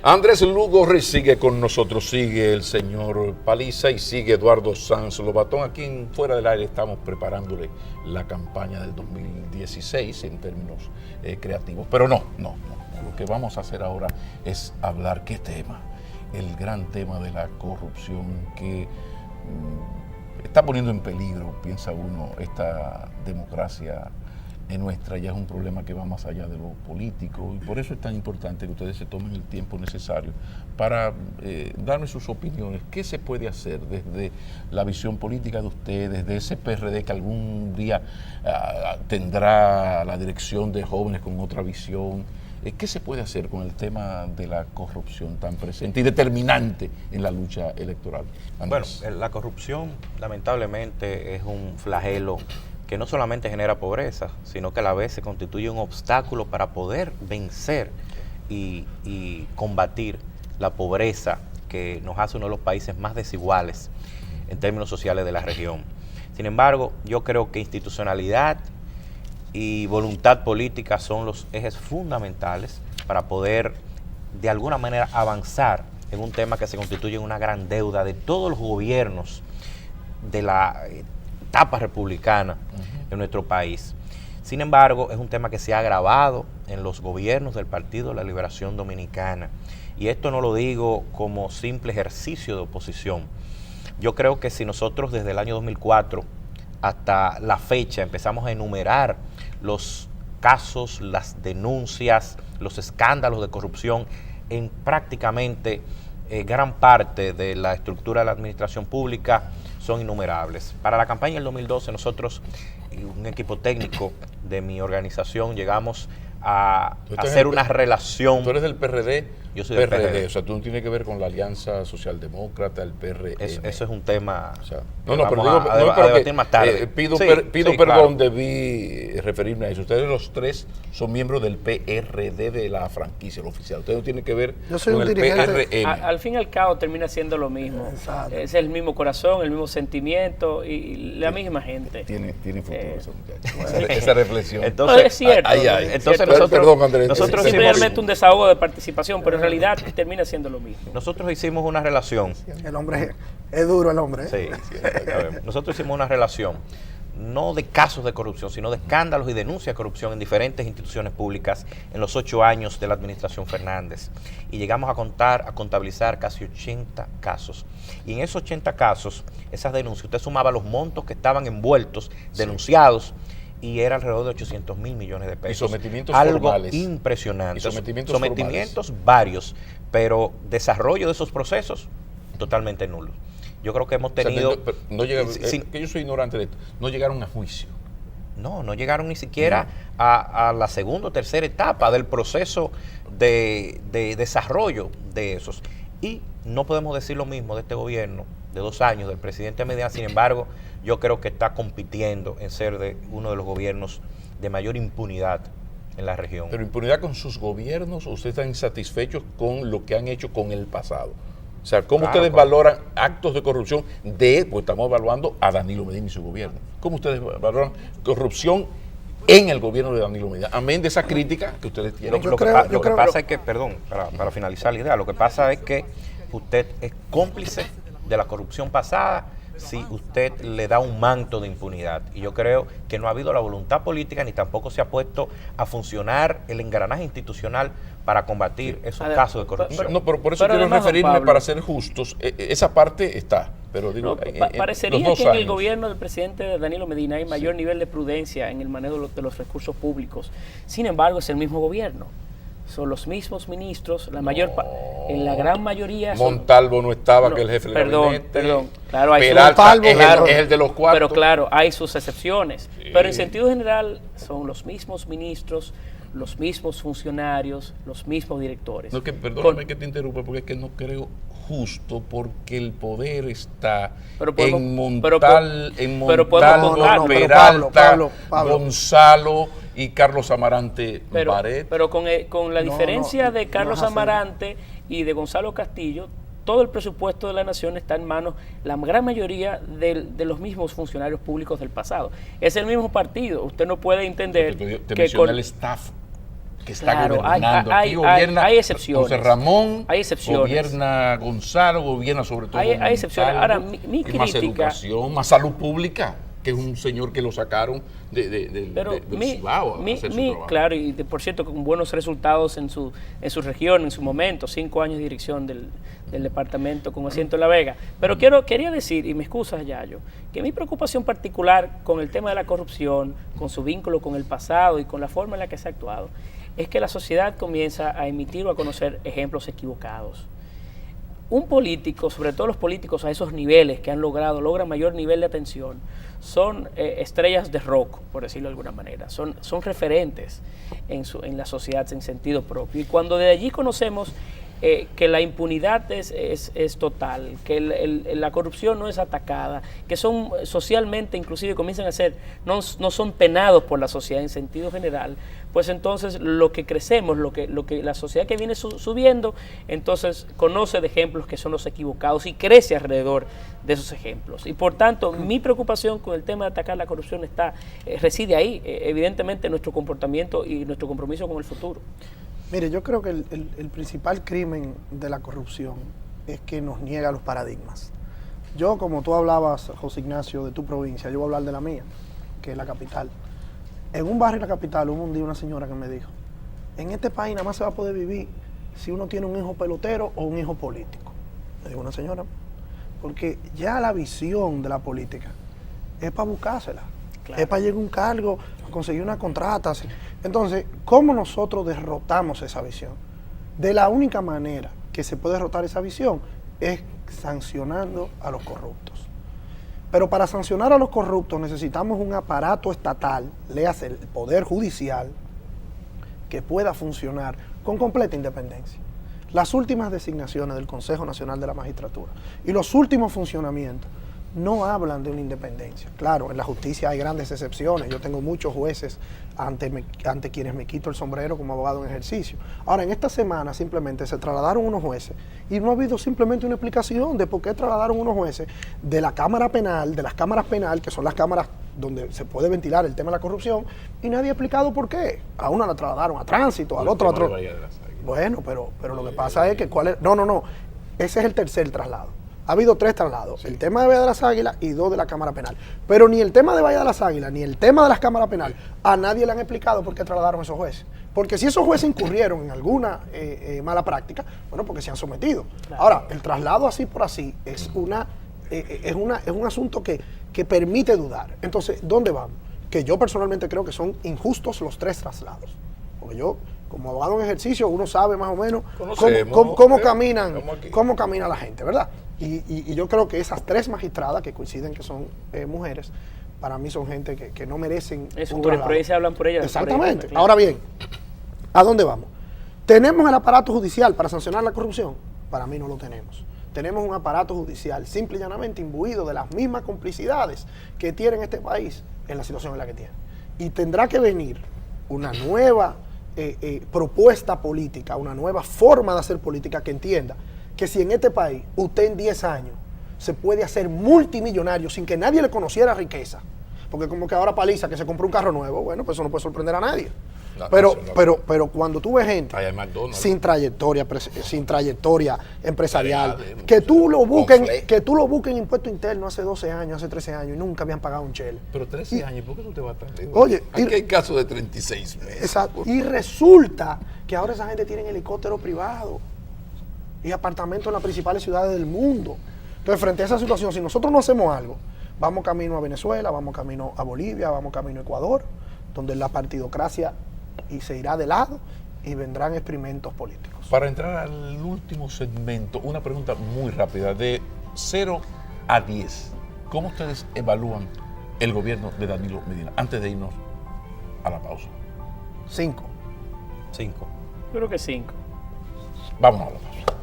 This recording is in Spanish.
Andrés Lugo sigue con nosotros, sigue el señor Paliza y sigue Eduardo Sanz Lobatón. Aquí en Fuera del Aire estamos preparándole la campaña del 2016 en términos creativos. Pero no. Lo que vamos a hacer ahora es hablar, ¿qué tema? El gran tema de la corrupción que está poniendo en peligro, piensa uno, esta democracia nuestra. Ya es un problema que va más allá de lo político y por eso es tan importante que ustedes se tomen el tiempo necesario para darme sus opiniones. ¿Qué se puede hacer desde la visión política de ustedes, de ese PRD que algún día tendrá la dirección de jóvenes con otra visión? ¿Qué se puede hacer con el tema de la corrupción tan presente y determinante en la lucha electoral? Andrés. Bueno, la corrupción lamentablemente es un flagelo que no solamente genera pobreza, sino que a la vez se constituye un obstáculo para poder vencer y combatir la pobreza que nos hace uno de los países más desiguales en términos sociales de la región. Sin embargo, yo creo que institucionalidad y voluntad política son los ejes fundamentales para poder de alguna manera avanzar en un tema que se constituye en una gran deuda de todos los gobiernos de la etapa republicana en nuestro país. Sin embargo, es un tema que se ha agravado en los gobiernos del Partido de la Liberación Dominicana. Y esto no lo digo como simple ejercicio de oposición. Yo creo que si nosotros desde el año 2004 hasta la fecha empezamos a enumerar los casos, las denuncias, los escándalos de corrupción en prácticamente gran parte de la estructura de la administración pública, son innumerables. Para la campaña del 2012 nosotros, un equipo técnico de mi organización, llegamos a hacer una relación. ¿Tú eres del PRD? Yo soy del PRD. O sea, tú no tienes que ver con la Alianza Socialdemócrata, el PRM. Eso es un tema. O sea, a debatir más tarde. Pido perdón, claro. Debí referirme a eso. Ustedes los tres son miembros del PRD de la franquicia, el oficial. Ustedes no tienen que ver con el PRM. Al fin y al cabo termina siendo lo mismo. Exacto. Es el mismo corazón, el mismo sentimiento y la misma gente. Tiene futuro ese muchacho. Esa reflexión. Entonces, es cierto. Entonces perdón, Andrés. Nosotros simplemente un desahogo de participación, pero en realidad termina siendo lo mismo. Nosotros hicimos una relación. El hombre es duro, el hombre. Sí, nosotros hicimos una relación, no de casos de corrupción, sino de escándalos y denuncias de corrupción en diferentes instituciones públicas en los 8 años de la administración Fernández. Y llegamos a contabilizar casi 80 casos. Y en esos 80 casos, esas denuncias, usted sumaba los montos que estaban envueltos, denunciados, y era alrededor de 800 mil millones de pesos. Y sometimientos algo formales. Impresionante. Y sometimientos varios, pero desarrollo de esos procesos totalmente nulo. Yo creo que hemos tenido... que yo soy ignorante de esto. No llegaron a juicio. No llegaron ni siquiera a la segunda o tercera etapa del proceso de desarrollo de esos. Y no podemos decir lo mismo de este gobierno de 2 años, del presidente Medina. Sin embargo, yo creo que está compitiendo en ser uno de los gobiernos de mayor impunidad en la región. ¿Pero impunidad con sus gobiernos o ustedes están insatisfechos con lo que han hecho con el pasado? O sea, ¿cómo ustedes valoran actos de corrupción pues estamos evaluando a Danilo Medina y su gobierno? ¿Cómo ustedes valoran corrupción en el gobierno de Danilo Medina? Amén de esa crítica que ustedes tienen. Lo que pasa es que, perdón, para finalizar la idea, lo que pasa es que usted es cómplice de la corrupción pasada si usted le da un manto de impunidad. Y yo creo que no ha habido la voluntad política ni tampoco se ha puesto a funcionar el engranaje institucional para combatir esos casos de corrupción. Pero por eso quiero referirme, Pablo, para ser justos, esa parte está, pero digo... parecería que en el gobierno del presidente Danilo Medina hay mayor nivel de prudencia en el manejo de los recursos públicos. Sin embargo, es el mismo gobierno. Son los mismos ministros, en la gran mayoría... Montalvo no estaba, que el jefe del gabinete. Perdón. Claro, hay Peralta es el de los cuartos. Pero claro, hay sus excepciones. Sí. Pero en sentido general son los mismos ministros, los mismos funcionarios, los mismos directores. Perdóname que te interrumpa, porque es que no creo justo, porque el poder está en Montalvo, Peralta, Gonzalo y Carlos Amarante Baret. Pero con la diferencia de Carlos Amarante y de Gonzalo Castillo, todo el presupuesto de la nación está en manos, la gran mayoría de los mismos funcionarios públicos del pasado. Es el mismo partido. Usted no puede entender te mencioné el staff que está Claro, gobernando. hay- Aquí gobierna hay excepciones. José Ramón, Hay excepciones. gobierna Gonzalo, gobierna sobre todo Hay excepciones. Montalvo, Ahora, mi y más crítica- educación, más salud pública, que es un señor que lo sacaron Pero del Cibao a hacer su trabajo. claro, y por cierto, con buenos resultados en su región, en su momento, 5 años de dirección del departamento con asiento en La Vega. Pero quería decir, y me excusas, Yayo, que mi preocupación particular con el tema de la corrupción, con su vínculo con el pasado y con la forma en la que se ha actuado, es que la sociedad comienza a emitir o a conocer ejemplos equivocados. Un político, sobre todo los políticos a esos niveles que logran mayor nivel de atención, son estrellas de rock, por decirlo de alguna manera, son referentes en la sociedad en sentido propio. Y cuando de allí conocemos que la impunidad es total, que la corrupción no es atacada, que son socialmente inclusive comienzan a ser, no son penados por la sociedad en sentido general, pues entonces lo que crecemos, lo que la sociedad que viene subiendo, entonces conoce de ejemplos que son los equivocados y crece alrededor de esos ejemplos. Y por tanto, mi preocupación con el tema de atacar la corrupción reside ahí, evidentemente nuestro comportamiento y nuestro compromiso con el futuro. Mire, yo creo que el principal crimen de la corrupción es que nos niega los paradigmas. Yo, como tú hablabas, José Ignacio, de tu provincia, yo voy a hablar de la mía, que es la capital. En un barrio de la capital hubo un día una señora que me dijo, en este país nada más se va a poder vivir si uno tiene un hijo pelotero o un hijo político. Me dijo una señora, porque ya la visión de la política es para buscársela. Claro. Es para llegar a un cargo, conseguir una contrata. Así. Entonces, ¿cómo nosotros derrotamos esa visión? De la única manera que se puede derrotar esa visión es sancionando a los corruptos. Pero para sancionar a los corruptos necesitamos un aparato estatal, léase el Poder Judicial, que pueda funcionar con completa independencia. Las últimas designaciones del Consejo Nacional de la Magistratura y los últimos funcionamientos no hablan de una independencia. Claro, en la justicia hay grandes excepciones. Yo tengo muchos jueces ante quienes me quito el sombrero como abogado en ejercicio. Ahora, en esta semana simplemente se trasladaron unos jueces y no ha habido simplemente una explicación de por qué trasladaron unos jueces de la Cámara Penal, de las cámaras penal, que son las cámaras donde se puede ventilar el tema de la corrupción, y nadie ha explicado por qué. A una la trasladaron a tránsito, al otro a otro. Bueno, pero lo que pasa es que No. Ese es el tercer traslado. Ha habido 3 traslados, sí. El tema de Bahía de las Águilas y 2 de la Cámara Penal. Pero ni el tema de Bahía de las Águilas, ni el tema de las Cámaras Penal, a nadie le han explicado por qué trasladaron esos jueces. Porque si esos jueces incurrieron en alguna mala práctica, bueno, porque se han sometido. Claro. Ahora, el traslado así por así es un asunto que permite dudar. Entonces, ¿dónde vamos? Que yo personalmente creo que son injustos los 3 traslados. Porque yo, como abogado en ejercicio, uno sabe más o menos cómo camina la gente, ¿verdad? Y yo creo que esas 3 magistradas que coinciden que son mujeres, para mí son gente que no merecen eso, por experiencia hablan por ellas. Exactamente. Por ahora bien, ¿a dónde vamos? ¿Tenemos el aparato judicial para sancionar la corrupción? Para mí no lo tenemos. Tenemos un aparato judicial simple y llanamente imbuido de las mismas complicidades que tiene este país en la situación en la que tiene. Y tendrá que venir una nueva propuesta política, una nueva forma de hacer política que entienda que si en este país usted en 10 años se puede hacer multimillonario sin que nadie le conociera riqueza, porque como que ahora Paliza que se compró un carro nuevo, bueno, pues eso no puede sorprender a nadie. Pero cuando tú ves gente sin trayectoria empresarial, que tú lo busques en impuesto interno hace 12 años, hace 13 años y nunca habían pagado un chele. Pero 13 años, ¿por qué tú te vas tan lejos? Oye, aquí hay casos de 36 meses. Exacto. Y resulta que ahora esa gente tiene helicóptero privado y apartamentos en las principales ciudades del mundo. Entonces, frente a esa situación, si nosotros no hacemos algo, vamos camino a Venezuela, vamos camino a Bolivia, vamos camino a Ecuador, donde la partidocracia se irá de lado y vendrán experimentos políticos. Para entrar al último segmento, una pregunta muy rápida, de 0 a 10, ¿cómo ustedes evalúan el gobierno de Danilo Medina? Antes de irnos a la pausa. 5. Yo creo que 5. Vamos a la pausa.